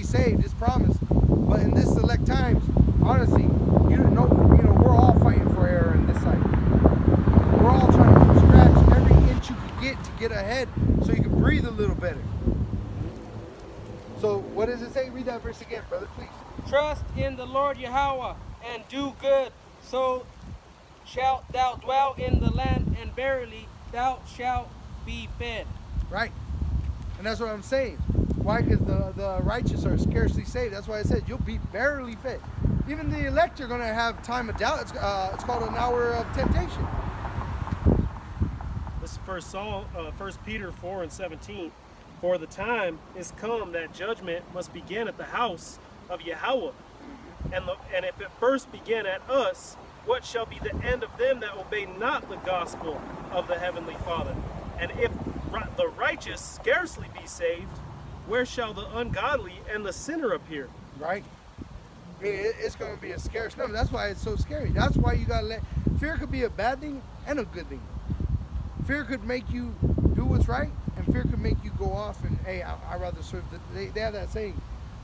saved, it's promised. But in this select times, honestly, you don't know, we're all fighting for air on this side. We're all trying to from scratch every inch you can get ahead so you can breathe a little better. So what does it say? Read that verse again, brother, please. Trust in the Lord Yahweh and do good, so shalt thou dwell in the land, and verily thou shalt be fed. Right. And that's what I'm saying. Why? Because the righteous are scarcely saved. That's why I said you'll be barely fed. Even the elect are going to have time of doubt. It's called an hour of temptation. This is 1 Peter 4:17. For the time is come that judgment must begin at the house of Yahweh. And if it first begin at us, what shall be the end of them that obey not the gospel of the heavenly Father? And if the righteous scarcely be saved, where shall the ungodly and the sinner appear? Right. I mean, it's going to be a scarce number. That's why it's so scary. That's why you got to fear could be a bad thing and a good thing. Fear could make you do what's right, and fear could make you go off and, hey, I'd rather serve. They have that saying,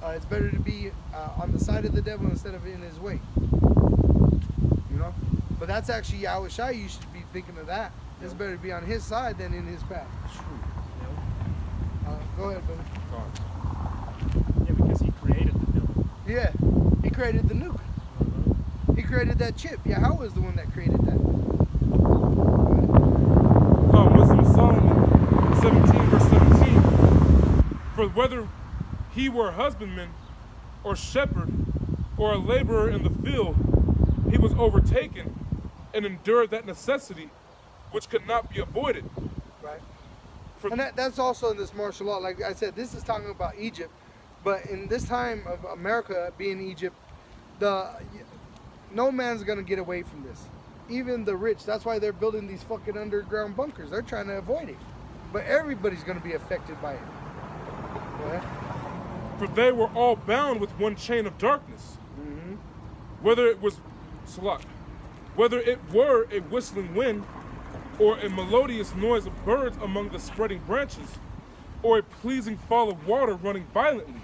it's better to be on the side of the devil instead of in his way. But that's actually Yahweh Shai. You should be thinking of that. It's better to be on his side than in his path. Go ahead, buddy. Yeah, because he created the nuke. Yeah, he created the nuke. He created that chip. Yahweh is the one that created that. Wisdom of Solomon 17 verse 17. For whether he were a husbandman or shepherd or a laborer in the field, he was overtaken and endured that necessity which could not be avoided. Right. And that's also in this martial law. Like I said, this is talking about Egypt. But in this time of America being Egypt, no man's going to get away from this. Even the rich. That's why they're building these fucking underground bunkers. They're trying to avoid it. But everybody's going to be affected by it. Go ahead. For they were all bound with one chain of darkness. Mm-hmm. Whether it were a whistling wind, or a melodious noise of birds among the spreading branches, or a pleasing fall of water running violently,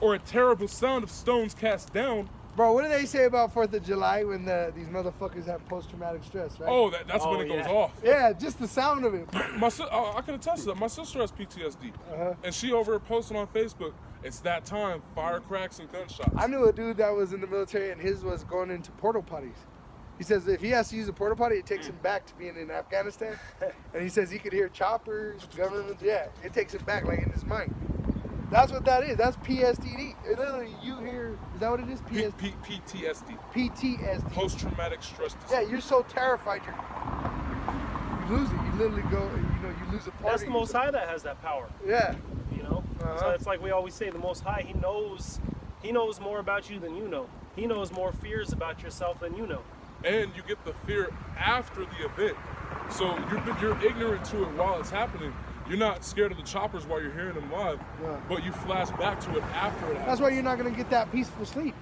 or a terrible sound of stones cast down. Bro, what do they say about 4th of July when these motherfuckers have post-traumatic stress, right? Oh, that's when it goes off. Yeah, just the sound of it. I can attest to that. My sister has PTSD. And she over posting on Facebook, it's that time, firecracks and gunshots. I knew a dude that was in the military and his was going into porta potties. He says if he has to use a porta potty, it takes him back to being in Afghanistan. And he says he could hear choppers, government, it takes him back like in his mind. That's what that is. That's PTSD. Literally, you hear, is that what it is? PTSD. PTSD. Post-traumatic stress disorder. Yeah, you're so terrified, you lose it. You literally go, you lose a party. That's the Most High that has that power. Yeah. So it's like we always say, the Most High, He knows more about you than you know. He knows more fears about yourself than you know. And you get the fear after the event. So you're ignorant to it while it's happening. You're not scared of the choppers while you're hearing them live, but you flash back to it after it happens. That's why you're not going to get that peaceful sleep.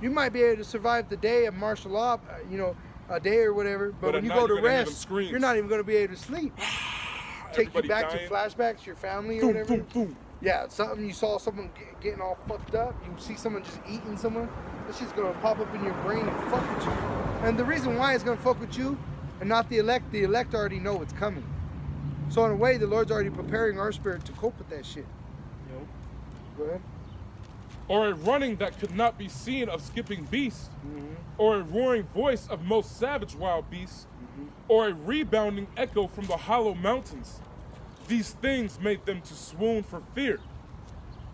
You might be able to survive the day of martial law, a day or whatever, but when you go to rest, you're not even going to be able to sleep. Take you back to flashbacks, your family or whatever. Yeah, you saw someone getting all fucked up, you see someone just eating someone, this shit's going to pop up in your brain and fuck with you. And the reason why it's going to fuck with you and not the elect already know what's coming. So in a way, the Lord's already preparing our spirit to cope with that shit. Go ahead. Or a running that could not be seen of skipping beasts, or a roaring voice of most savage wild beasts, or a rebounding echo from the hollow mountains. These things made them to swoon for fear.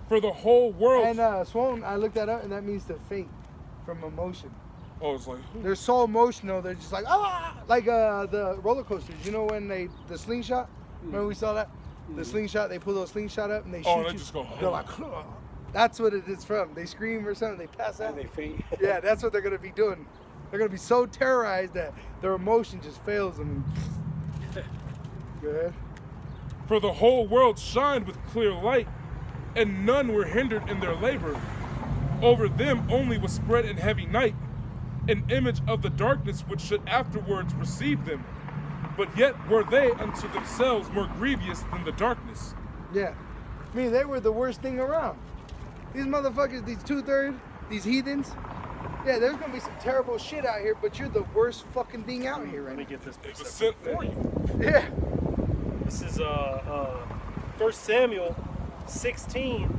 For the whole world. And swoon, I looked that up, and that means to faint from emotion. Oh, it's like they're so emotional. They're just like like the roller coasters. You know when the slingshot. Remember we saw that the slingshot. They pull those slingshot up and they shoot and they just go. They're like, that's what it is from. They scream or something. They pass out. And they faint. Yeah, that's what they're gonna be doing. They're gonna be so terrorized that their emotion just fails them. Go ahead. For the whole world shined with clear light, and none were hindered in their labor. Over them only was spread in heavy night an image of the darkness which should afterwards receive them. But yet were they unto themselves more grievous than the darkness. Yeah. I mean, they were the worst thing around. These motherfuckers, these 2/3, these heathens. Yeah, there's gonna be some terrible shit out here, but you're the worst fucking thing out here right now. Let me get this It was sent for you. Yeah. This is 1 Samuel 16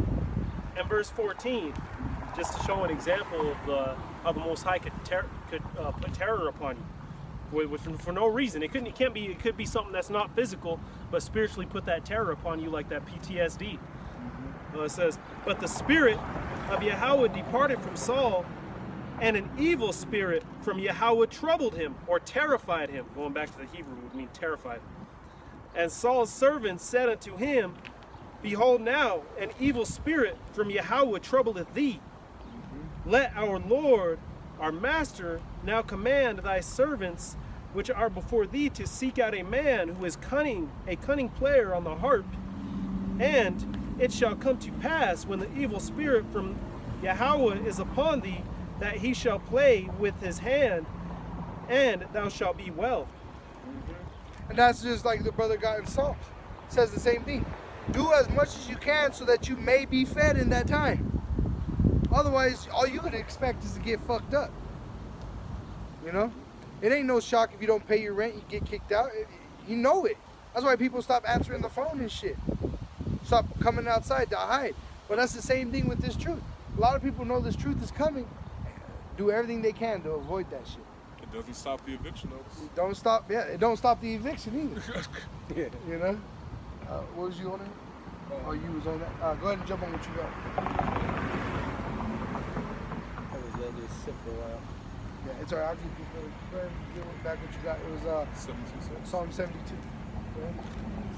and verse 14, just to show an example of how the Most High could put terror upon you for no reason. It could be something that's not physical, but spiritually put that terror upon you, like that PTSD. It says, "But the spirit of Yahweh departed from Saul, and an evil spirit from Yahweh troubled him," or terrified him. Going back to the Hebrew would mean terrified. "And Saul's servants said unto him, Behold now, an evil spirit from Yahweh troubleth thee. Let our Lord, our master, now command thy servants which are before thee to seek out a man who is cunning, a cunning player on the harp. And it shall come to pass, when the evil spirit from Yahweh is upon thee, that he shall play with his hand, and thou shalt be well." And that's just like the brother got in Psalms. Says the same thing. Do as much as you can so that you may be fed in that time. Otherwise, all you could expect is to get fucked up. You know? It ain't no shock if you don't pay your rent, you get kicked out. You know it. That's why people stop answering the phone and shit. Stop coming outside to hide. But that's the same thing with this truth. A lot of people know this truth is coming. Do everything they can to avoid that shit. It doesn't stop the eviction notice. It don't stop the eviction either. You know? What was you on it? Oh, you was on that? Go ahead and jump on what you got. I was letting it sit for a while. Yeah, it's alright. I'll keep you. Go ahead and give back what you got. It was 72. Psalm 72. Go ahead.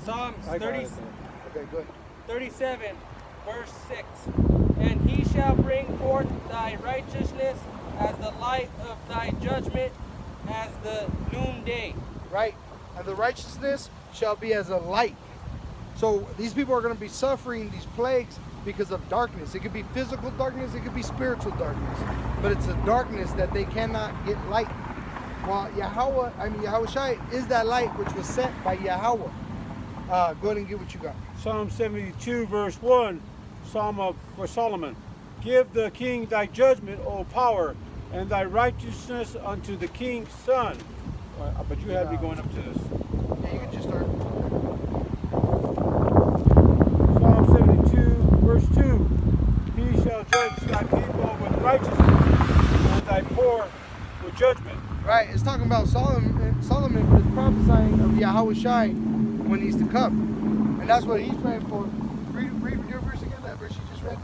Psalms Okay, go ahead. 37, verse 6. "And he shall bring forth thy righteousness as the light of thy judgment, as the noonday." Right. And the righteousness shall be as a light. So these people are going to be suffering these plagues because of darkness. It could be physical darkness, it could be spiritual darkness. But it's a darkness that they cannot get light. Well, Yahweh Shai is that light which was sent by Yahweh. Go ahead and get what you got. Psalm 72, verse 1, Psalm for Solomon. "Give the king thy judgment, O power, and thy righteousness unto the king's son." But you have me going up to this. Yeah, you can just start. Psalm 72, verse 2. "He shall judge thy people with righteousness, and thy poor with judgment." Right, it's talking about Solomon, but it's prophesying of Yahweh Shai when he's to come. And that's what he's praying for. Read your verse again, that verse you just read.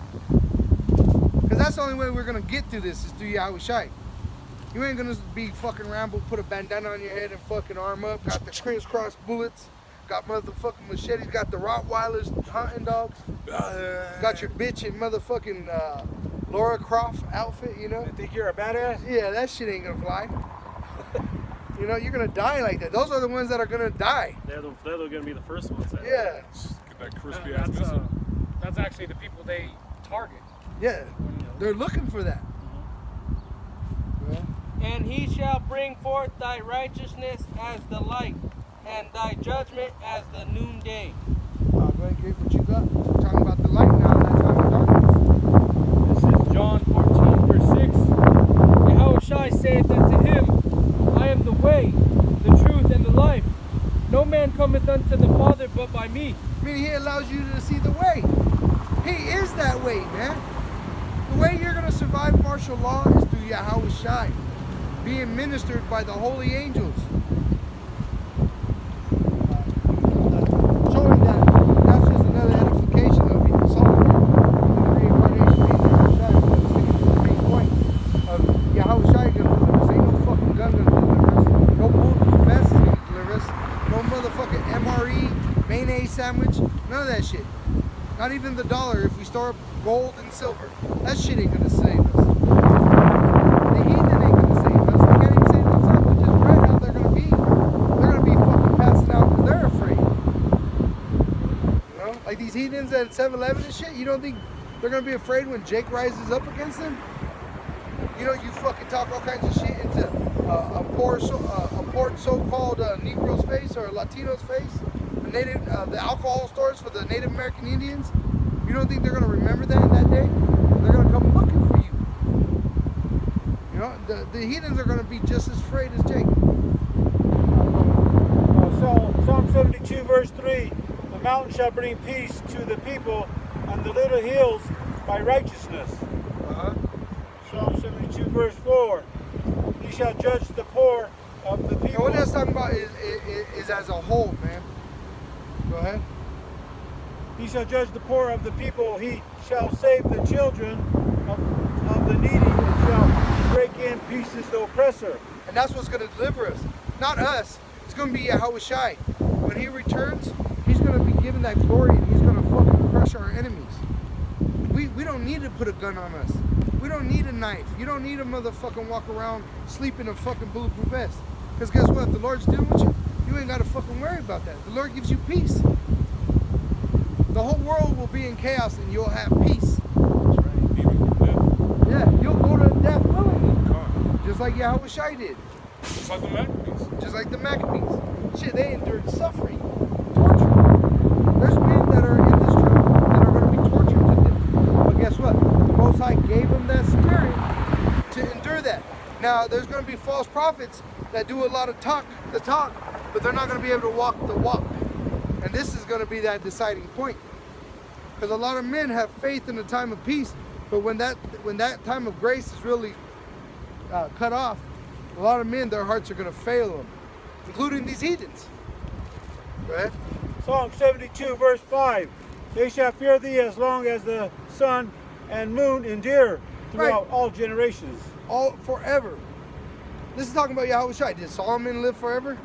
Because that's the only way we're going to get through this is through Yahweh Shai. You ain't going to be fucking Rambo, put a bandana on your head and fucking arm up, got the crisscross bullets, got motherfucking machetes, got the Rottweilers, hunting dogs, got your bitch in motherfucking Laura Croft outfit, you know? You think you're a badass? Yeah, that shit ain't going to fly. You know, you're going to die like that. Those are the ones that are going to die. They're going to be the first ones. Yeah. Get that crispy ass missile. That's actually the people they target. Yeah. They're looking for that. "And he shall bring forth thy righteousness as the light, and thy judgment as the noonday." Go ahead and get what you got. We're talking about the light now, not talking about darkness. This is John 14, verse 6. "Yahweh Shai saith unto him, I am the way, the truth, and the life. No man cometh unto the Father but by me." I mean, he allows you to see the way. He is that way, man. The way you're going to survive martial law is through Yahweh Shai, being ministered by the holy angels. Showing that that's just another edification of Solomon, the reincarnation of Yahweh Shai. That's the main point of Yahweh Shai going to deliver us. Ain't no fucking gun going to deliver us. No bulletproof vest is going to deliver us. No motherfucking MRE, mayonnaise sandwich, none of that shit. Not even the dollar if we store up gold and silver. That shit ain't gonna save us. The heathen ain't gonna save us. They can't even save themselves. We just read how they're gonna be. They're gonna be fucking passing out because they're afraid. You know? Like these heathens at 7-Eleven and shit, you don't think they're gonna be afraid when Jake rises up against them? You know, you fucking talk all kinds of shit into a poor so-called Negro's face or a Latino's face. The alcohol stores for the Native American Indians. You don't think they're going to remember that in that day? They're going to come looking for you. You know, the heathens are going to be just as afraid as Jacob. Psalm 72 verse 3, the mountain shall bring peace to the people, and the little hills by righteousness. Psalm 72 verse 4, he shall judge the poor of the people. And what that's talking about is as a whole, man. Go ahead. He shall judge the poor of the people. He shall save the children of the needy, and shall break in pieces the oppressor. And that's what's going to deliver us. Not us. It's going to be Yahushai. When he returns, he's going to be given that glory, and he's going to fucking crush our enemies. We don't need to put a gun on us. We don't need a knife. You don't need to motherfucking walk around sleep in a fucking bulletproof vest. Because guess what? If the Lord's dealing with you, you ain't got to fucking worry about that. The Lord gives you peace. The whole world will be in chaos and you'll have peace. That's right. Even death. Yeah, you'll go to death willingly. Just like Yahushai did. Just like the Maccabees. Just like the Maccabees. Shit, they endured suffering, torture. There's men that are in this truth that are going to be tortured to death. But guess what? The Most High gave them that spirit to endure that. Now, there's going to be false prophets that do a lot of the talk, but they're not going to be able to walk the walk. And this is going to be that deciding point. Because a lot of men have faith in the time of peace, but when that time of grace is really cut off, a lot of men, their hearts are going to fail them, including these heathens. Go ahead. Psalm 72 verse 5, they shall fear thee as long as the sun and moon endure throughout all generations. All forever. This is talking about Yahushai. Did Solomon live forever?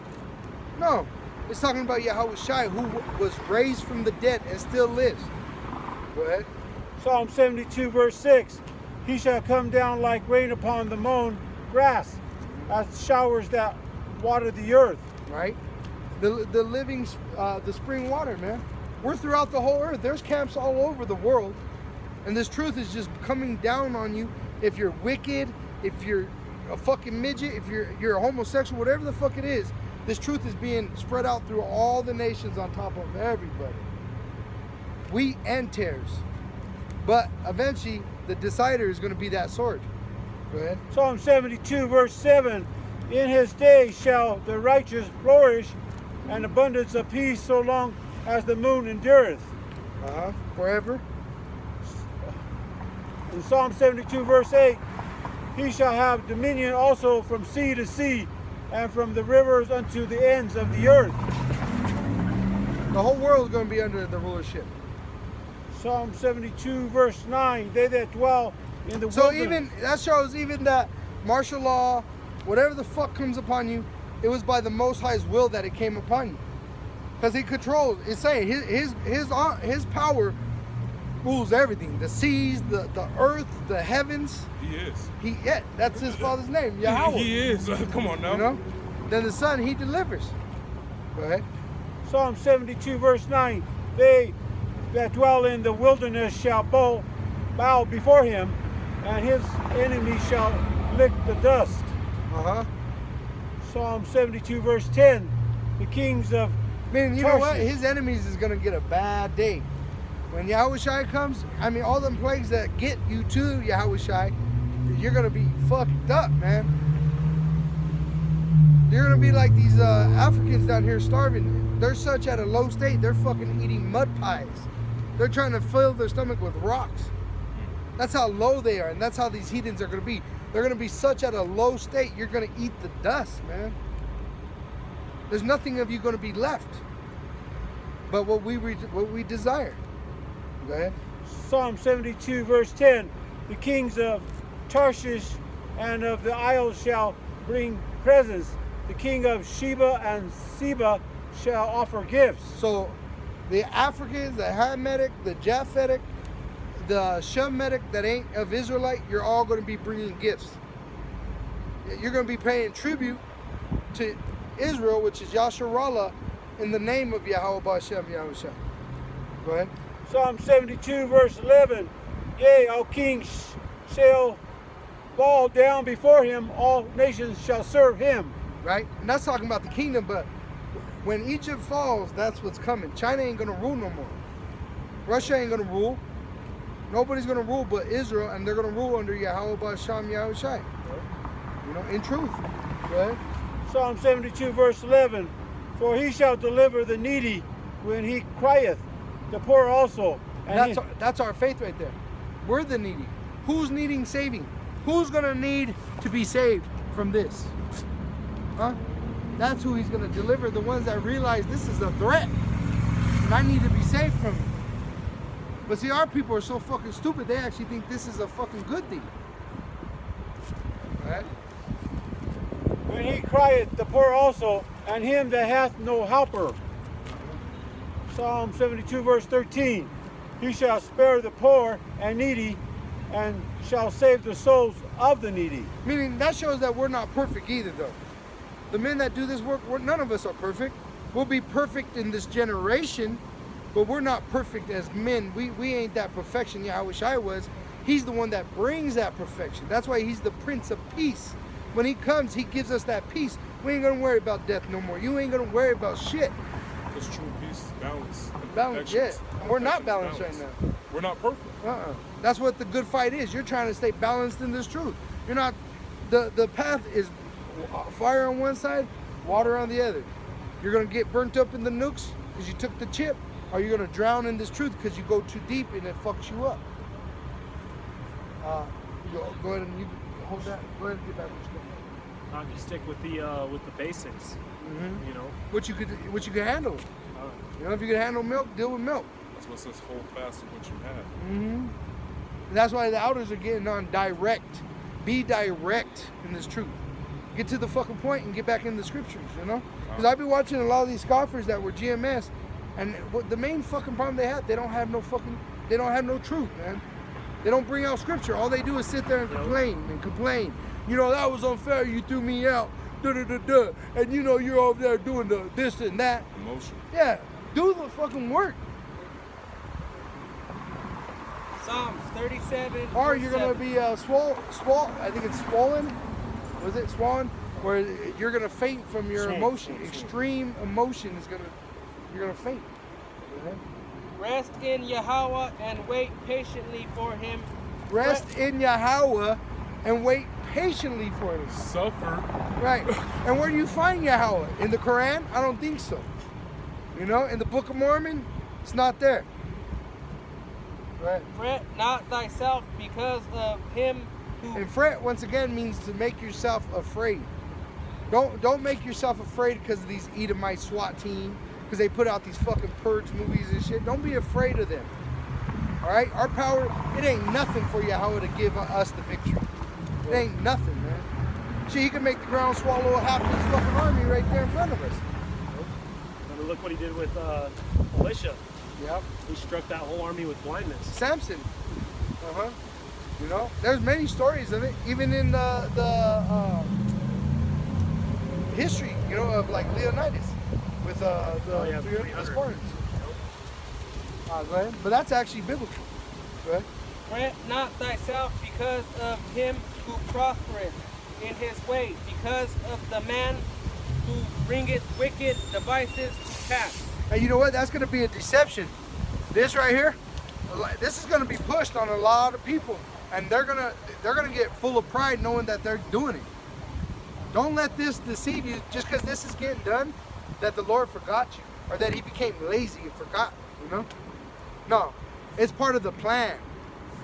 No. It's talking about Yahushai, who was raised from the dead and still lives. Go ahead. Psalm 72 verse 6, he shall come down like rain upon the mown grass, as showers that water the earth. Right? The living, the spring water, man. We're throughout the whole earth. There's camps all over the world. And this truth is just coming down on you. If you're wicked, if you're a fucking midget, if you're a homosexual, whatever the fuck it is, this truth is being spread out through all the nations on top of everybody. Wheat and tares. But eventually, the decider is going to be that sword. Go ahead. Psalm 72 verse 7, in his day shall the righteous flourish, and abundance of peace so long as the moon endureth. Forever. In Psalm 72 verse 8, he shall have dominion also from sea to sea, and from the rivers unto the ends of the earth. The whole world is going to be under the rulership. Psalm 72 verse 9, they that dwell in the So wilderness. even, that shows even that martial law, whatever the fuck comes upon you, it was by the Most High's will that it came upon you. Because he controls, it's saying his power rules everything. The seas, the earth, the heavens. He is. Yeah, that's his father's name, Yahweh. He is. Come on now. You know? Then the Son, he delivers. Go ahead. Psalm 72 verse 9, they that dwell in the wilderness shall bow before him, and his enemies shall lick the dust. Psalm 72 verse 10, the kings of Man, you know what? His enemies is going to get a bad day. When Yahushai comes, I mean, all them plagues that get you to Yahushai, you're going to be fucked up, man. You're going to be like these Africans down here starving. They're such at a low state, they're fucking eating mud pies. They're trying to fill their stomach with rocks. That's how low they are, and that's how these heathens are going to be. They're going to be such at a low state, you're going to eat the dust, man. There's nothing of you going to be left but what we desire. Go ahead. Psalm 72 verse 10, the kings of Tarshish and of the isles shall bring presents. The king of Sheba and Seba shall offer gifts. So the Africans, the Hamitic, the Japhetic, the Shemitic that ain't of Israelite, you're all going to be bringing gifts. You're going to be paying tribute to Israel, which is Yasharallah, in the name of Yahweh Ba'Shem Yahushua. Go ahead. Psalm 72 verse 11, yea, all kings shall fall down before him, all nations shall serve him. Right? And that's talking about the kingdom, but when Egypt falls, that's what's coming. China ain't going to rule no more. Russia ain't going to rule. Nobody's going to rule but Israel, and they're going to rule under Yahweh Ba'Sham Yahushai. You know, in truth. Go ahead. Psalm 72, verse 11. For he shall deliver the needy when he crieth, the poor also. And that's our faith right there. We're the needy. Who's needing saving? Who's going to need to be saved from this? Huh? That's who he's going to deliver. The ones that realize this is a threat. And I need to be saved from it. But see, our people are so fucking stupid, they actually think this is a fucking good thing. Right? When he crieth, the poor also, and him that hath no helper. Psalm 72, verse 13. He shall spare the poor and needy, and shall save the souls of the needy. Meaning, that shows that we're not perfect either, though. The men that do this work, none of us are perfect. We'll be perfect in this generation, but we're not perfect as men. We ain't that perfection Yahushua was. He's the one that brings that perfection. That's why he's the Prince of Peace. When he comes, he gives us that peace. We ain't gonna worry about death no more. You ain't gonna worry about shit. Because true peace is balance. Balance, yeah. And we're not balanced right now. We're not perfect. That's what the good fight is. You're trying to stay balanced in this truth. You're not. The path is fire on one side, water on the other. You're gonna get burnt up in the nukes because you took the chip, or you're gonna drown in this truth because you go too deep and it fucks you up. Go ahead and you hold that. Go ahead and get back what you're doing. You stick with the basics. Mm-hmm. You know what you could handle. You know, if you can handle milk, deal with milk. That's what says hold fast to what you have. Mm-hmm. That's why the elders are getting on direct. Be direct in this truth. Get to the fucking point and get back in the scriptures, you know? Because I've been watching a lot of these scoffers that were GMS, and the main fucking problem they have no truth, man. They don't bring out scripture. All they do is sit there and complain. You know, that was unfair, you threw me out, da-da-da-da. And you know, you're over there doing the this and that. Emotion. Yeah, do the fucking work. Psalms 37. Or you're going to be I think it's swollen. Was it swollen? Where you're going to faint from your emotion. Extreme emotion you're going to faint. Rest in Yahweh and wait patiently for him. Rest in Yahweh and wait patiently for him. Suffer. Right. And where do you find Yahweh? In the Quran? I don't think so. You know, in the Book of Mormon, it's not there. Right. Fret not thyself because of him who... And fret, once again, means to make yourself afraid. Don't make yourself afraid because of these Edomite SWAT team, because they put out these fucking purge movies and shit. Don't be afraid of them. All right? Our power, it ain't nothing for Yahweh to give us the victory. It ain't nothing, man. Shit, he can make the ground swallow half his fucking army right there in front of us. And look what he did with Elisha. Yep. He struck that whole army with blindness. Samson. You know, there's many stories of it, even in the history, you know, of like Leonidas with the 300 Spartans. Go ahead. But that's actually biblical. Go ahead. Fret not thyself because of him who prospereth in his way, because of the man who bringeth wicked devices to pass. And you know what? That's going to be a deception. This right here, this is going to be pushed on a lot of people, and they're gonna get full of pride knowing that they're doing it. Don't let this deceive you just because this is getting done, that the Lord forgot you, or that he became lazy and forgot, you know? No, it's part of the plan.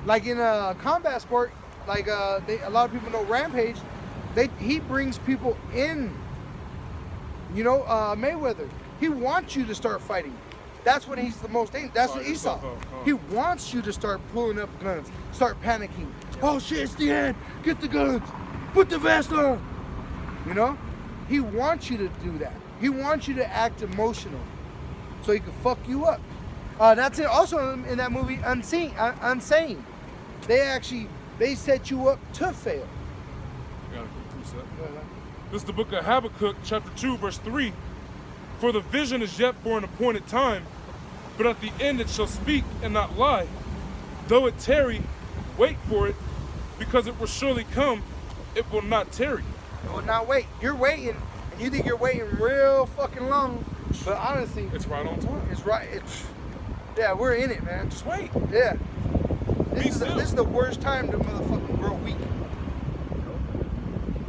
Like in a combat sport, like a lot of people know Rampage, he brings people in. You know, Mayweather, he wants you to start fighting. That's when he's the most dangerous. That's what Esau. He wants you to start pulling up guns, start panicking. Oh shit, it's the end. Get the guns. Put the vest on. You know? He wants you to do that. He wants you to act emotional so he can fuck you up. That's it. Also in that movie, Unsane, they set you up to fail. Got a quick precept. This is the book of Habakkuk, chapter 2, verse 3. For the vision is yet for an appointed time, but at the end it shall speak and not lie. Though it tarry, wait for it, because it will surely come, it will not tarry. It will not wait. You're waiting, and you think you're waiting real fucking long, but honestly, it's right on time. It's right. Yeah, we're in it, man. Just wait. Yeah. This is the worst time to motherfucking grow weak.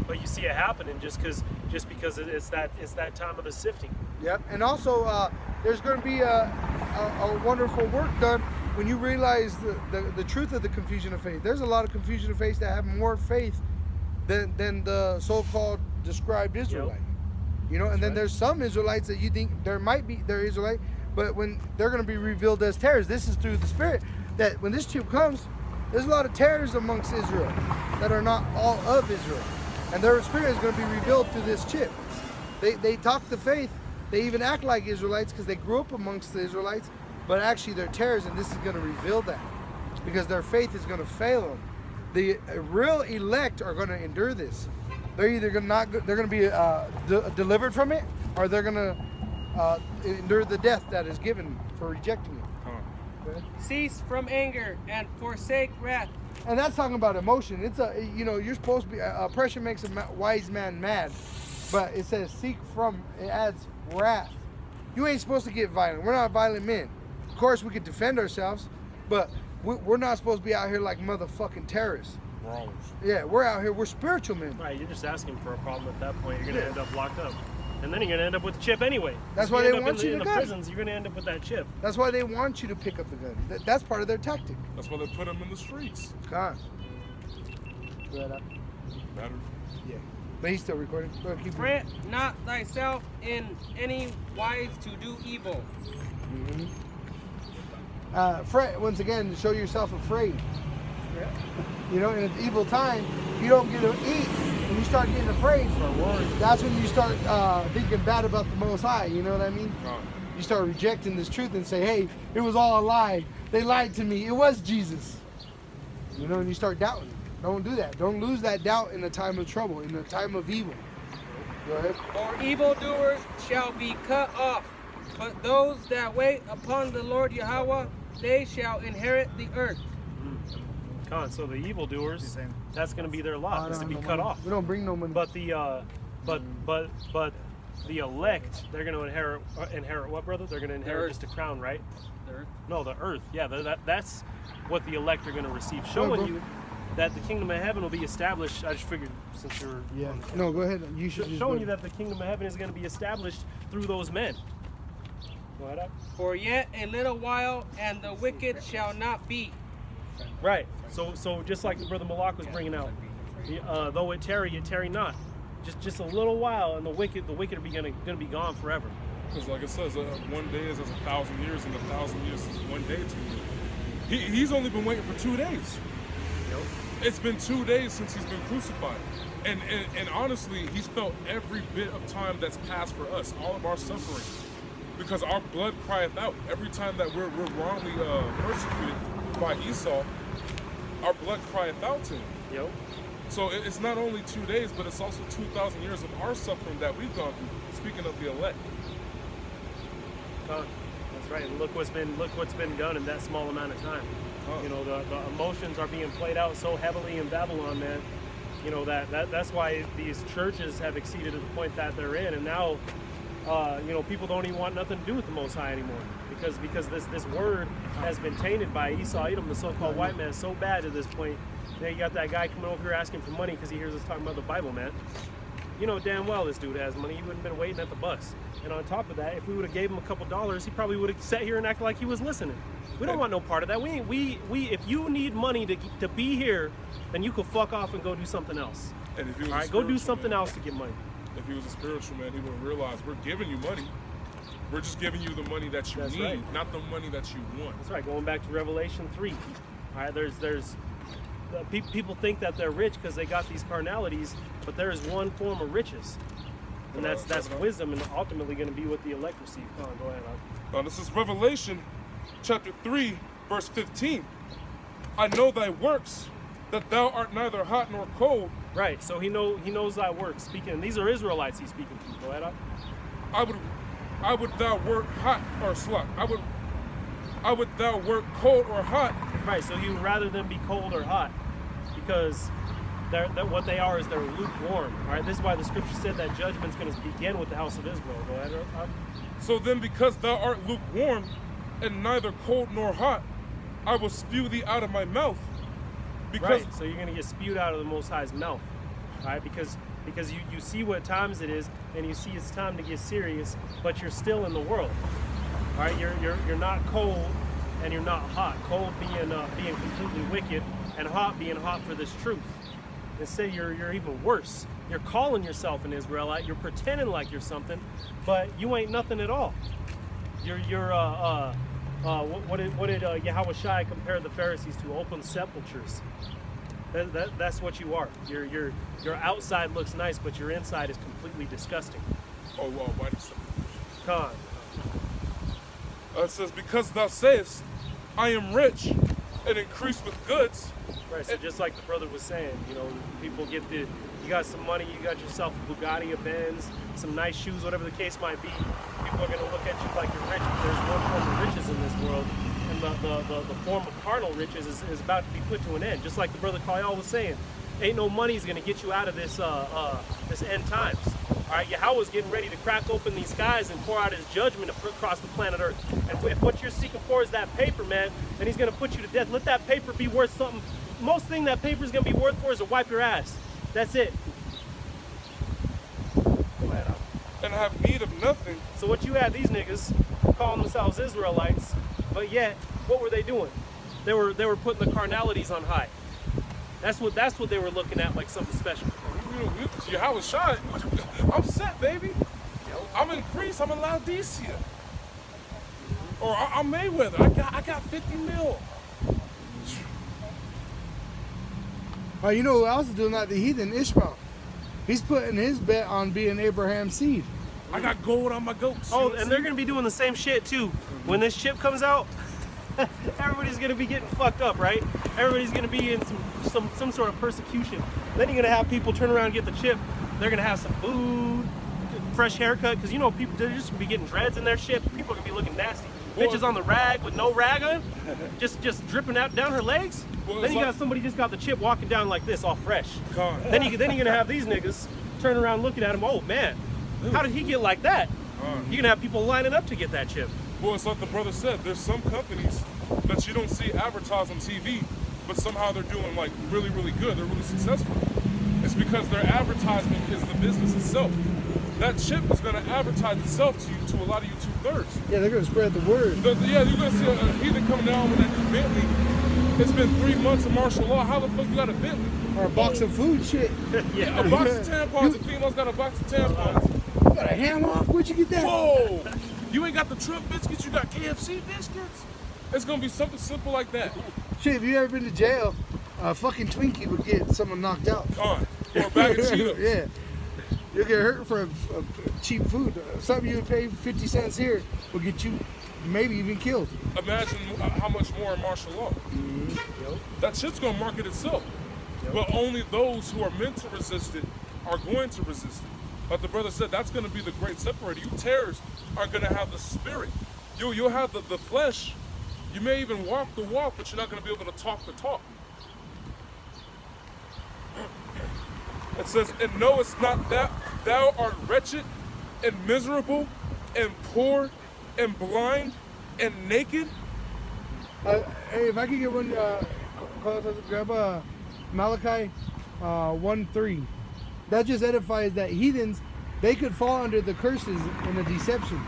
But you see it happening just because it's that time of the sifting. Yep. And also, there's going to be a wonderful work done when you realize the truth of the confusion of faith. There's a lot of confusion of faith that have more faith than the so-called described Israelite. Yep. You know, and then there's some Israelites that you think they're Israelite, but when they're going to be revealed as tares, this is through the Spirit, that when this chip comes, there's a lot of tares amongst Israel that are not all of Israel. And their spirit is going to be revealed through this chip. They talk the faith, they even act like Israelites because they grew up amongst the Israelites, but actually they're tares, and this is going to reveal that because their faith is going to fail them. The real elect are going to endure this. They're either going to be delivered from it, or they're going to endure the death that is given for rejecting it. Cease from anger and forsake wrath. And that's talking about emotion. It's you're supposed to be, oppression makes a wise man mad, but it says it adds wrath. You ain't supposed to get violent. We're not violent men. Of course, we could defend ourselves, but we're not supposed to be out here like motherfucking terrorists. Brawlers. Yeah, we're out here. We're spiritual men. Right, you're just asking for a problem at that point. You're going to end up locked up. And then you're going to end up with the chip anyway. That's why they want you to in the prisons, you're going to end up with that chip. That's why they want you to pick up the gun. That's part of their tactic. That's why they put them in the streets. God. Better. Yeah. But he's still recording. Go ahead, keep Fret not thyself in any wise to do evil. Fret, once again, to show yourself afraid. You know, in an evil time, you don't get to eat. When you start getting afraid, that's when you start thinking bad about the Most High. You know what I mean? You start rejecting this truth and say, hey, it was all a lie. They lied to me. It was Jesus. You know, and you start doubting. Don't do that. Don't lose that doubt in a time of trouble, in a time of evil. Go ahead. For evildoers shall be cut off, but those that wait upon the Lord Yahweh, they shall inherit the earth. So the evildoers, that's going to be their lot, is to be cut off. We don't bring no money. But the the elect, they're going to inherit what, brother? They're going to inherit just a crown, right? The earth. No, the earth. Yeah, that's what the elect are going to receive, showing you that the kingdom of heaven will be established. I just figured since you're no, go ahead. You should showing you that the kingdom of heaven is going to be established through those men. Go ahead up. For yet a little while, and the wicked shall not be. Right. So just like the brother Malak was bringing out, though it tarry not. Just a little while, and the wicked are going to be gone forever. Because like it says, one day is as 1,000 years, and 1,000 years is one day to you. He's only been waiting for 2 days. Yep. It's been 2 days since he's been crucified. And honestly, he's felt every bit of time that's passed for us, all of our suffering. Because our blood crieth out. Every time that we're wrongly persecuted by Esau, our blood crieth out to him. Yep. So it's not only 2 days, but it's also 2,000 years of our suffering that we've gone through. Speaking of the elect. That's right. And look what's been done in that small amount of time. You know, the emotions are being played out so heavily in Babylon, man. You know, that's why these churches have exceeded to the point that they're in, and now you know, people don't even want nothing to do with the Most High anymore because this word has been tainted by Esau Edom, the so-called white man, so bad to this point. Now you got that guy coming over here asking for money because he hears us talking about the Bible, man. You know damn well this dude has money. He wouldn't have been waiting at the bus. And on top of that, if we would have gave him a couple dollars, he probably would have sat here and acted like he was listening. We don't want no part of that. We if you need money to be here, then you could fuck off and go do something else. And if he was all right, go do something else to get money. If he was a spiritual man, he would realize we're giving you money. We're just giving you the money that you need, right, not the money that you want. That's right. Going back to Revelation 3. All right, there's people think that they're rich because they got these carnalities, but there is one form of riches, and that's wisdom, and ultimately going to be what the elect receive. Come on, go ahead. Now this is Revelation chapter 3, verse 15. I know thy works, that thou art neither hot nor cold. Right. So he knows thy works. Speaking, and these are Israelites he's speaking to. Go ahead. I would thou work hot or slot. I would thou work cold or hot. Right. So you rather than be cold or hot, because what they are is they're lukewarm. All right. This is why the scripture said that judgment's going to begin with the house of Israel. Go ahead. So then, because thou art lukewarm, and neither cold nor hot, I will spew thee out of my mouth. Because right. So you're gonna get spewed out of the Most High's mouth, right? Because you see what times it is, and you see it's time to get serious, but you're still in the world, right? You're not cold, and you're not hot. Cold being completely wicked, and hot being hot for this truth. Instead, you're even worse. You're calling yourself an Israelite. You're pretending like you're something, but you ain't nothing at all. What did Yahweh Shai compare the Pharisees to? Open sepulchres. That's what you are. Your outside looks nice, but your inside is completely disgusting. Oh, well, why does Khan. It says, because thou sayest, I am rich and increase with goods. Right, so just like the brother was saying, people get you got some money, you got yourself a Bugatti, a Benz, some nice shoes, whatever the case might be. People are going to look at you like you're rich, but there's one form of riches in this world, and the form of carnal riches is about to be put to an end. Just like the brother Kyle was saying, ain't no money is going to get you out of this end times. All right, Yahweh's getting ready to crack open these skies and pour out his judgment across the planet Earth. And if what you're seeking for is that paper, man, then he's going to put you to death. Let that paper be worth something. Most thing that paper is going to be worth for is to wipe your ass. That's it. And have need of nothing. So what you had these niggas calling themselves Israelites, but yet, what were they doing? They were putting the carnalities on high. That's what they were looking at like something special. Yahweh Shai, I'm set, baby. I'm in Greece. I'm in Laodicea. Or I'm Mayweather. I got 50 mil. You know who else is doing that? The heathen Ishmael. He's putting his bet on being Abraham's seed. I got gold on my goats. Oh, and they're going to be doing the same shit too. When this chip comes out, everybody's going to be getting fucked up, right? Everybody's going to be in some sort of persecution. Then you're going to have people turn around and get the chip. They're going to have some food, fresh haircut, because people, they're just going to be getting dreads in their shit. People are going to be looking nasty. Bitches on the rag with no rag on, just dripping out down her legs. Then you got somebody just got the chip walking down like this, all fresh. Then you're gonna have these niggas turn around looking at him. Oh man, how did he get like that? You're gonna have people lining up to get that chip. Well, it's like the brother said. There's some companies that you don't see advertised on TV, but somehow they're doing like really, really good. They're really successful. It's because their advertisement is the business itself. That chip is going to advertise itself to you, to a lot of you 2/3. Yeah, they're going to spread the word. You're going to see a heathen coming down with that new Bentley. It's been 3 months of martial law. How the fuck you got a Bentley? Or a box of food shit. Yeah, a box of tampons. The female's got a box of tampons. You got a hammock? Where'd you get that? Whoa! You ain't got the Trump biscuits, you got KFC biscuits? It's going to be something simple like that. Shit, if you ever been to jail, a fucking Twinkie would get someone knocked out. Or a bag of Cheetos. Yeah. You'll get hurt for a cheap food. Something you would pay 50 cents here will get you maybe even killed. Imagine how much more in martial law. That shit's going to market itself. But only those who are meant to resist it are going to resist it. Like the brother said, that's going to be the great separator. You terrors are going to have the spirit. You'll have the flesh. You may even walk the walk, but you're not going to be able to talk the talk. It says, and knowest not that thou art wretched and miserable and poor and blind and naked? Hey, if I could get one, grab Malachi 1:3. That just edifies that heathens, they could fall under the curses and the deception.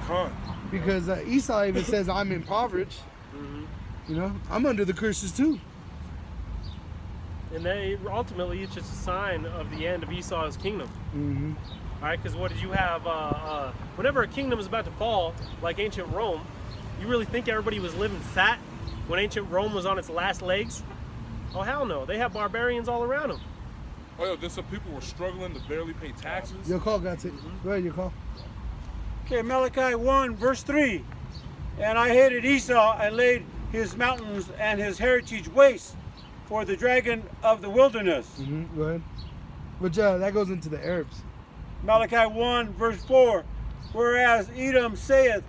Because Esau even says, I'm impoverished. You know, I'm under the curses too. And then ultimately, it's just a sign of the end of Esau's kingdom. All right, because what did you have? Whenever a kingdom is about to fall, like ancient Rome, you really think everybody was living fat when ancient Rome was on its last legs? Oh, hell no. They have barbarians all around them. Oh, yeah, there's some people who are struggling to barely pay taxes. Your call, got it. Go ahead, your call. Okay, Malachi 1, verse 3. And I hated Esau and laid his mountains and his heritage waste for the dragon of the wilderness. Go ahead. Which that goes into the Arabs. Malachi 1, verse 4. Whereas Edom saith,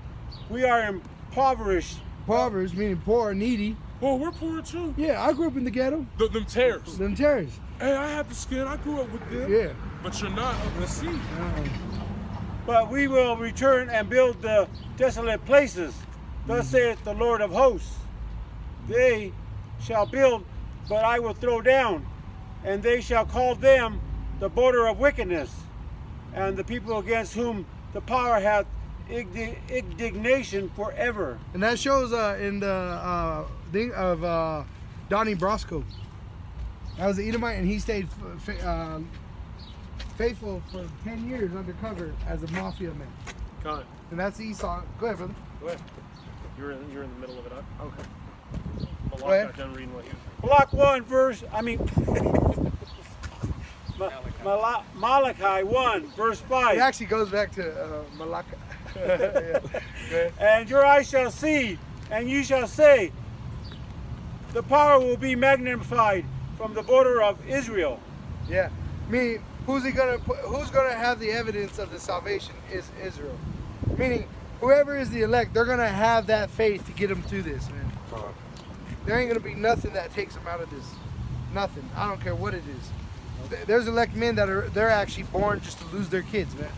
we are impoverished. Impoverished, meaning poor, needy. Well, we're poor too. Yeah, I grew up in the ghetto. Them tares. Them tares. Hey, I had the skin. I grew up with them. Yeah. But you're not of the sea. But we will return and build the desolate places. Thus saith the Lord of hosts. they shall build, but I will throw down, and they shall call them the border of wickedness, and the people against whom the power hath indignation forever. And that shows in the thing of Donnie Brasco. That was the Edomite, and he stayed faithful for 10 years undercover as a mafia man. Got it. And that's Esau. Go ahead, brother. Go ahead. You're in the middle of it, huh? Okay. Malak ahead. got done reading what he was. Block 1 verse, Malachi 1 verse 5. It actually goes back to Malacca. Yeah. And your eyes shall see, and you shall say, the power will be magnified from the border of Israel. Yeah. Meaning, who's gonna have the evidence of the salvation is Israel. Meaning, whoever is the elect, they're gonna have that faith to get them through this, man. There ain't gonna be nothing that takes them out of this. Nothing. I don't care what it is. There's elect men they're actually born just to lose their kids, man.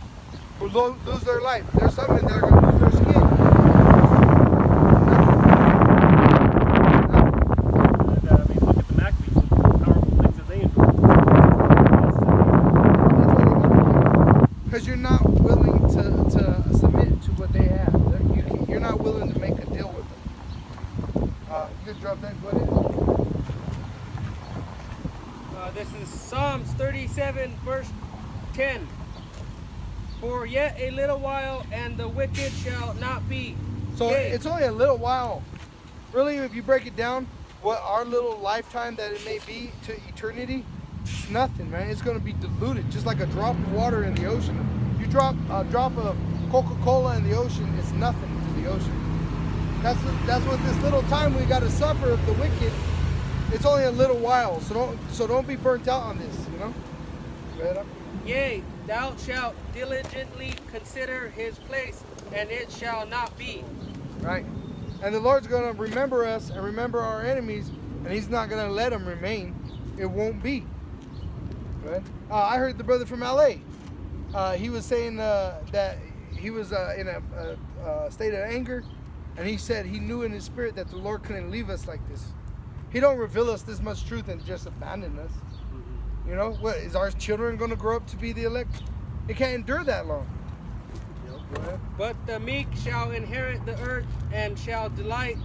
Who lose their life. There's some men that are gonna lose their skin. Look at the Maccabees, look at the powerful things that they endured. Because you're not willing to submit to what they have. You're not willing to make a deal with them. You can drop that. Go ahead. This is Psalms 37, verse 10. For yet a little while, and the wicked shall not be. So Yea. it's only a little while. Really, if you break it down, what our little lifetime that it may be to eternity, it's nothing, man. It's going to be diluted, just like a drop of water in the ocean. You drop a drop of Coca-Cola in the ocean, it's nothing to the ocean. That's what this little time we got to suffer of the wicked. It's only a little while, so don't be burnt out on this, you know. Yea, thou shalt diligently consider his place, and it shall not be. Right. And the Lord's going to remember us and remember our enemies, and he's not going to let them remain. It won't be. Right? I heard the brother from LA. He was saying that he was in a state of anger, and he said he knew in his spirit that the Lord couldn't leave us like this. He don't reveal us this much truth and just abandon us. You know, what is our children going to grow up to be the elect? It can't endure that long. But the meek shall inherit the earth and shall delight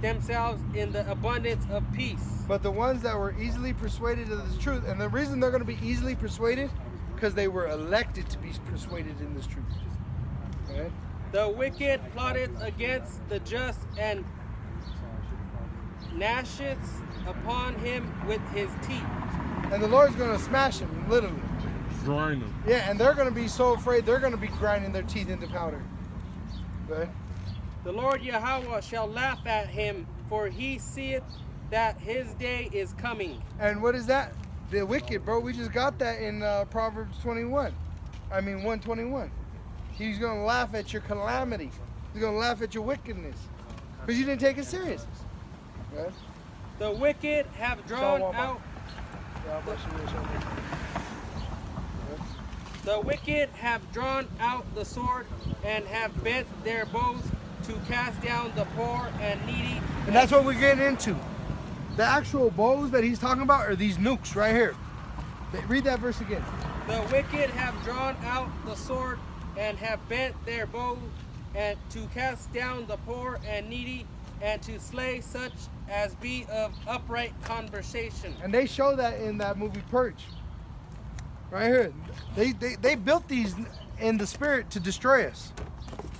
themselves in the abundance of peace. But the ones that were easily persuaded of this truth, and the reason they're going to be easily persuaded, because they were elected to be persuaded in this truth. Okay? The wicked plotteth against the just and gnasheth upon him with his teeth. And the Lord's going to smash him, literally. Grind them. Yeah, and they're going to be so afraid, they're going to be grinding their teeth into powder. Okay? The Lord Yahweh shall laugh at him, for he seeth that his day is coming. And what is that? The wicked, bro. We just got that in Proverbs 121. He's going to laugh at your calamity. He's going to laugh at your wickedness. Because you didn't take it serious. Okay? The wicked have drawn out. The wicked have drawn out the sword and have bent their bows to cast down the poor and needy. And that's what we're getting into. The actual bows that he's talking about are these nukes right here. Read that verse again. The wicked have drawn out the sword and have bent their bow and to cast down the poor and needy and to slay such as be of upright conversation. And they show that in that movie Purge. Right here. They built these in the spirit to destroy us.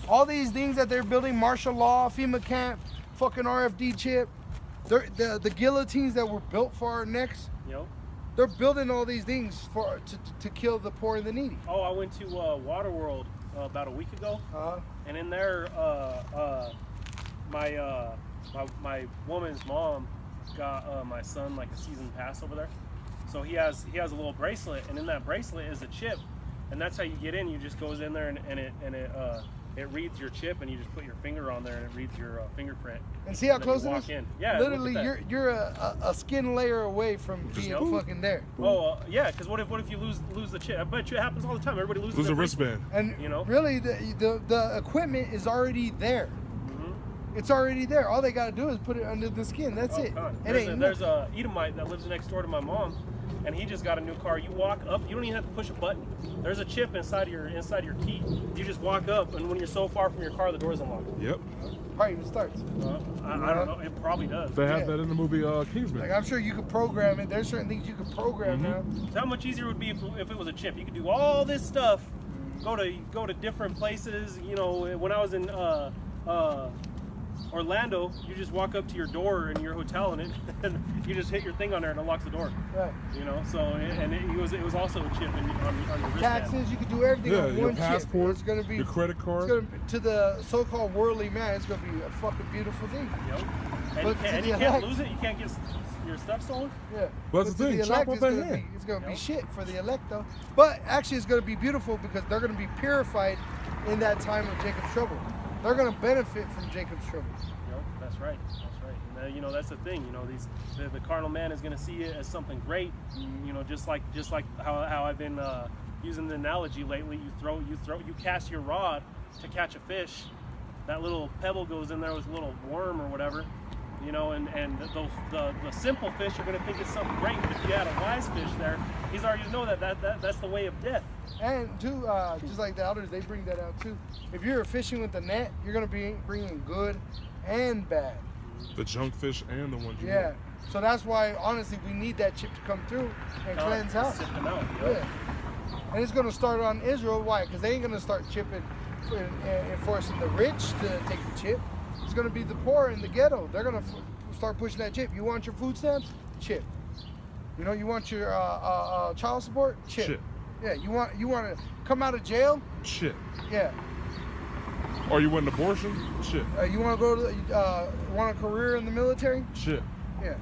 All these things that they're building, martial law, FEMA camp, fucking RFD chip, the guillotines that were built for our necks. Yep. They're building all these things to kill the poor and the needy. Oh, I went to Waterworld about a week ago, and in there, my woman's mom got my son like a season pass over there. So he has a little bracelet, and in that bracelet is a chip, and that's how you get in. You just goes in there and it reads your chip, and you just put your finger on there, and it reads your fingerprint. And see how close it walk is? In. Yeah, literally, you're a skin layer away from being fucking there. Oh yeah, because what if you lose the chip? I bet you it happens all the time. Everybody loses Lose their a wristband. And you know, really, the equipment is already there. It's already there. All they gotta do is put it under the skin. That's it. There's a Edomite that lives next door to my mom, and he just got a new car. You walk up, you don't even have to push a button. There's a chip inside your key. You just walk up, and when you're so far from your car, the door's unlocked. Yep. Probably even starts. I don't know. It probably does. They have that in the movie Kingsman. Like I'm sure you could program it. There's certain things you could program now. So how much easier it would be if it was a chip? You could do all this stuff, go to different places. You know, when I was in Orlando, you just walk up to your door in your hotel and you just hit your thing on there and it unlocks the door. Right. You know, so it was also a chip on your wristband. Taxes, you can do everything on your one passport, chip. It's gonna be your credit card. It's gonna, to the so-called worldly man, it's gonna be a fucking beautiful thing. Yep. But And you can't lose it. You can't get your stuff stolen. Yeah. Well, that's the thing. Chop off that hand. It's gonna be shit for the elect though. But actually, it's gonna be beautiful because they're gonna be purified in that time of Jacob's trouble. They're gonna benefit from Jacob's trouble. That's right. And, you know, that's the thing. You know, the carnal man is going to see it as something great. You know, just like how I've been using the analogy lately. You cast your rod to catch a fish. That little pebble goes in there with a little worm or whatever. You know, and the simple fish are going to think it's something great. But if you had a wise fish there, he's already know that's the way of death. And too, just like the elders, they bring that out too. If you're fishing with the net, you're going to be bringing good and bad. The junk fish and the ones you want. So that's why, honestly, we need that chip to come through and cleanse out. Sift them out. Yeah. And it's going to start on Israel. Why? Because they ain't going to start chipping and forcing the rich to take the chip. It's going to be the poor in the ghetto. They're going to start pushing that chip. You want your food stamps? Chip. You know, you want your child support? Chip. Yeah. You want to come out of jail? Chip. Yeah. Or you want an abortion? Shit. You want to go to want a career in the military? Shit. Yeah.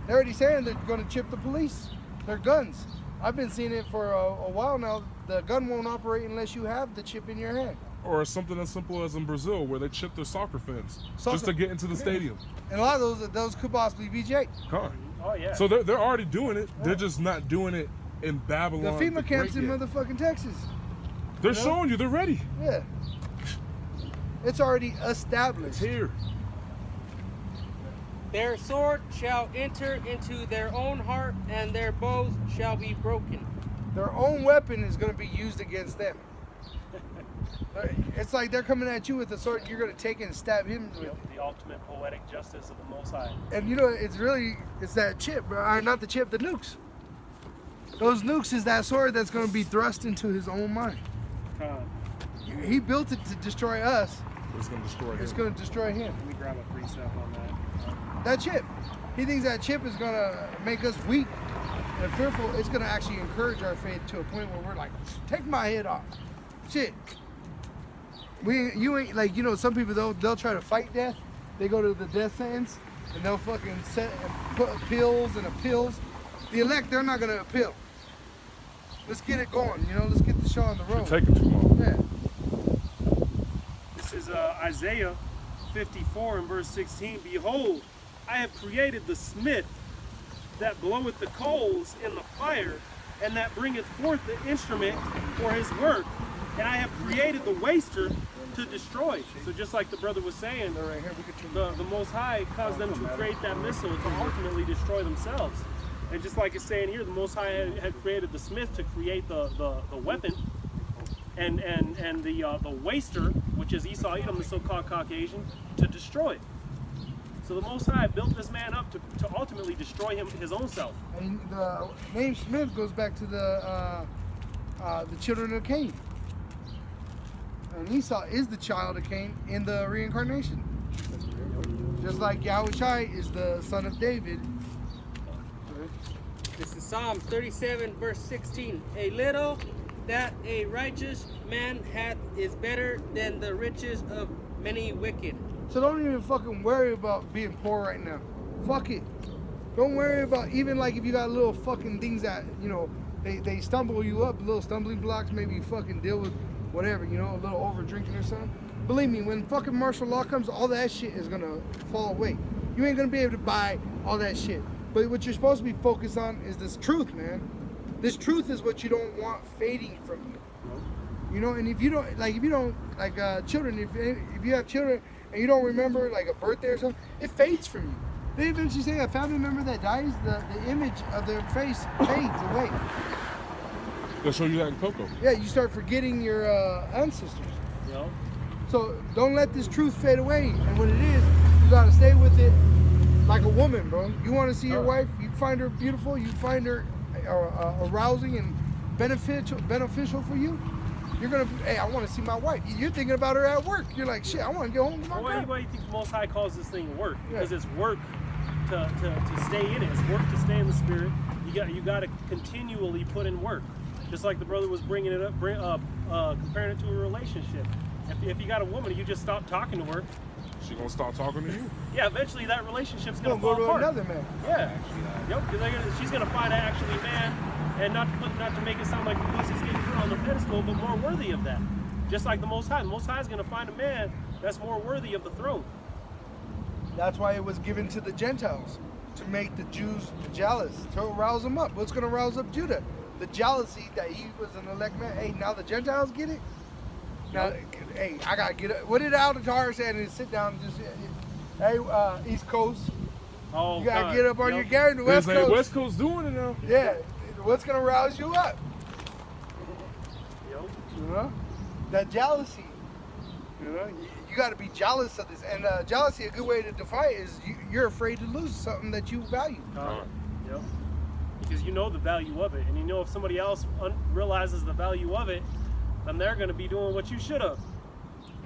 They're already saying they're going to chip the police. Their guns. I've been seeing it for a while now. The gun won't operate unless you have the chip in your hand. Or something as simple as in Brazil, where they chip their soccer fins just to get into the stadium. And a lot of those could possibly be Jake. Huh. Oh yeah. So they're already doing it. Yeah. They're just not doing it in Babylon. The FEMA camps in motherfucking Texas. They're showing you they're ready. Yeah. It's already established. It's here. Their sword shall enter into their own heart, and their bows shall be broken. Their own weapon is going to be used against them. It's like they're coming at you with a sword, you're going to take it and stab him with it. The ultimate poetic justice of the Most High. And you know, it's that chip, bro. Not the chip, the nukes. Those nukes is that sword that's going to be thrust into his own mind. He built it to destroy us. It's going to destroy him. It's going to destroy him. Let me grab a precept on that. That chip. He thinks that chip is going to make us weak and fearful. It's going to actually encourage our faith to a point where we're like, take my head off. Shit. You ain't like, you know, some people they'll try to fight death. They go to the death sentence and they'll fucking put appeals and appeals. The elect, they're not going to appeal. Let's get it going, you know, let's get the show on the road. It's taking too long. Yeah. This is Isaiah 54 and verse 16. Behold, I have created the smith that bloweth the coals in the fire, and that bringeth forth the instrument for his work. And I have created the waster to destroy. So just like the brother was saying, the Most High caused them to create that missile to ultimately destroy themselves. And just like it's saying here, the Most High had created the smith to create the weapon, and the waster, which is Esau Edom, the so-called Caucasian, to destroy. So the Most High built this man up to ultimately destroy his own self. And the name Smith goes back to the children of Cain. And Esau is the child of Cain in the reincarnation. Just like Yahushai is the son of David. This is Psalms 37 verse 16. A little that a righteous man hath is better than the riches of many wicked. So don't even fucking worry about being poor right now. Fuck it. Don't worry about, even like if you got little fucking things that, you know, they stumble you up, little stumbling blocks, maybe you fucking deal with whatever, you know, a little over drinking or something. Believe me, when fucking martial law comes, all that shit is gonna fall away. You ain't gonna be able to buy all that shit. But what you're supposed to be focused on is this truth, man. This truth is what you don't want fading from you. You know, and if you don't children, if you have children and you don't remember like a birthday or something, it fades from you. They eventually say a family member that dies, the image of their face fades away. They'll show you that in Coco. Yeah, you start forgetting your ancestors. Yep. So don't let this truth fade away. And when it is, you gotta stay with it like a woman, bro. You want to see your wife, you find her beautiful, you find her arousing and beneficial for you. You're gonna, hey, I want to see my wife. You're thinking about her at work. You're like, shit, I want to get home to my girl. Why do you think the Most High calls this thing work? Because it's work to stay in it. It's work to stay in the spirit. You got to continually put in work. Just like the brother was bringing it up, comparing it to a relationship. If you got a woman, you just stop talking to her. She gonna stop talking to you. Yeah, eventually that relationship's gonna go fall to apart. another man. Yeah. Yep. Because she's gonna find actually man, and not to make it sound like the pussy's getting put on the pedestal, but more worthy of that. Just like the Most High. The Most High is gonna find a man that's more worthy of the throne. That's why it was given to the Gentiles, to make the Jews jealous, to rouse them up. What's gonna rouse up Judah? The jealousy that he was an elect man. Hey, now the Gentiles get it. Now, hey, I gotta get it. What did Al-Qatar say? And sit down and just, hey, East Coast. Oh, you gotta get up on your game. The West Coast. West Coast doing it now. Yeah. What's gonna rouse you up? Yep. You know, that jealousy. You know, you gotta be jealous of this. And jealousy, a good way to define it is you're afraid to lose something that you value. Yep. Because you know the value of it, and you know if somebody else realizes the value of it, then they're gonna be doing what you should have.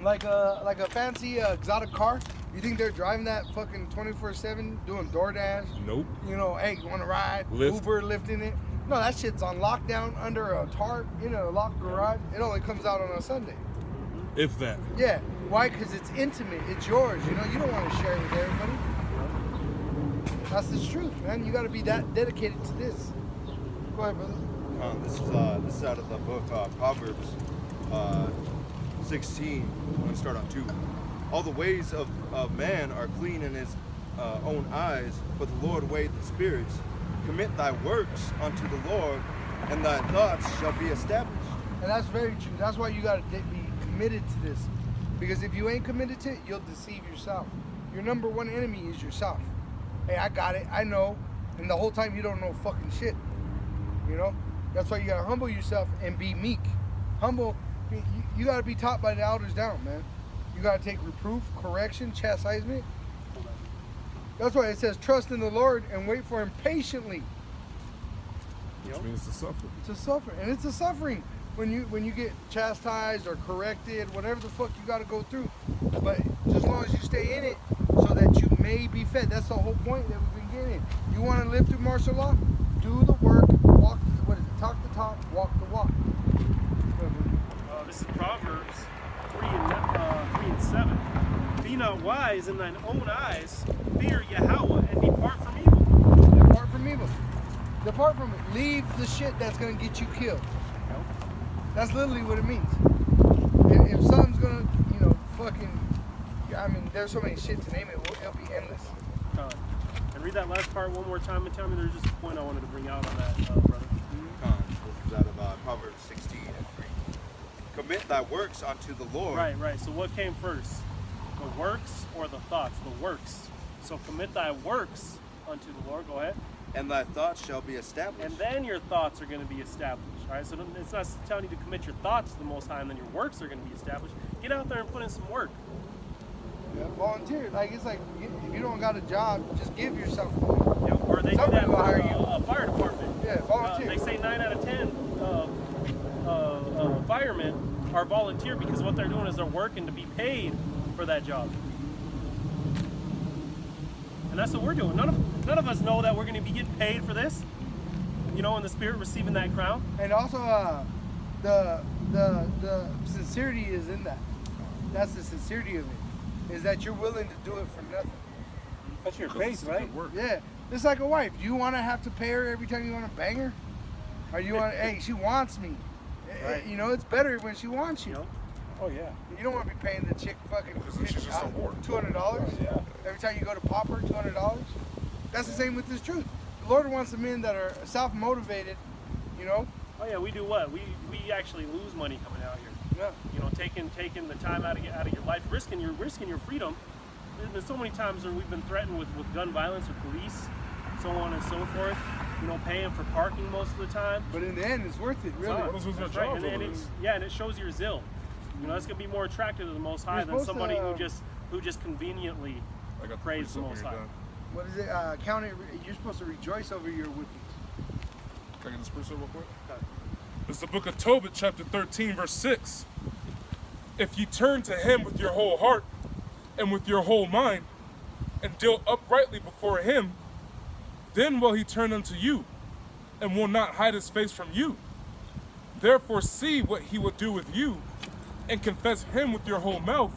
Like a fancy exotic car. You think they're driving that fucking 24/7 doing DoorDash? Nope. You know, hey, you want to ride? Lyft. Uber lifting it? No, that shit's on lockdown under a tarp in a locked garage. It only comes out on a Sunday. If that. Yeah. Why? Because it's intimate. It's yours. You know, you don't want to share it with everybody. That's the truth, man. You got to be that dedicated to this. Go ahead, brother. This is out of the book Proverbs 16. I'm going to start on 2. All the ways of man are clean in his own eyes, but the Lord weigheth the spirits. Commit thy works unto the Lord, and thy thoughts shall be established. And that's very true. That's why you got to be committed to this. Because if you ain't committed to it, you'll deceive yourself. Your number one enemy is yourself. Hey, I got it. I know. And the whole time you don't know fucking shit. You know? That's why you got to humble yourself and be meek. Humble. You got to be taught by the elders down, man. You got to take reproof, correction, chastisement. That's why it says trust in the Lord and wait for him patiently. Which means to suffer. It's a suffering. And it's a suffering when you get chastised or corrected, whatever the fuck you got to go through. But just as long as you stay in it so that you may be fed. That's the whole point that we've been getting. You want to live through martial law? Do the work, walk, what is it? Talk the talk, walk the walk. This is Proverbs 3 and 7. Be not wise in thine own eyes, fear Yahweh, and depart from evil. Depart from evil. Depart from it. Leave the shit that's going to get you killed. That's literally what it means. If something's going to, you know, fucking, I mean, there's so many shit to name it, it'll be endless. And read that last part one more time and tell me there's just a point I wanted to bring out on that, brother. This is out of Proverbs 16 and 3. Commit thy works unto the Lord. Right. So what came first? The works or the thoughts? The works. So commit thy works unto the Lord. Go ahead. And thy thoughts shall be established. And then your thoughts are going to be established. All right. So it's not telling you to commit your thoughts to the Most High and then your works are going to be established. Get out there and put in some work. Yeah, volunteer. Like, it's like, if you don't got a job, just give yourself Yeah, or they Somebody do that will for hire you. a fire department. Yeah, volunteer. They say 9 out of 10 firemen are volunteer because what they're doing is they're working to be paid for that job. And that's what we're doing. None of us know that we're going to be getting paid for this. You know, in the spirit receiving that crown. And also, the sincerity is in that. That's the sincerity of it. Is that you're willing to do it for nothing. That's your faith, right? Yeah. It's like a wife. Do you want to have to pay her every time you want to bang her? Or you want, hey, she wants me. Right. You know, it's better when she wants you. You know? Oh yeah. You don't want to be paying the chick fucking She's just a whore. $200. Yeah. Every time you go to pop her, $200. That's the same with this truth. The Lord wants the men that are self-motivated, you know. Oh yeah, we do what? We actually lose money coming out here. Yeah. You know, taking the time out of your life, risking your freedom. There's been so many times where we've been threatened with gun violence or police, so on and so forth. You know, paying for parking most of the time. But in the end, it's worth it, really. That's right. And it shows your zeal. You know, that's gonna be more attractive to the Most High than somebody who just conveniently praise the Most High. What is it? Count it. You're supposed to rejoice over your whippings. Can I get this precept real quick? It's the book of Tobit, chapter 13, verse 6. If you turn to him with your whole heart and with your whole mind, and deal uprightly before him, then will he turn unto you, and will not hide his face from you. Therefore see what he will do with you, and confess him with your whole mouth,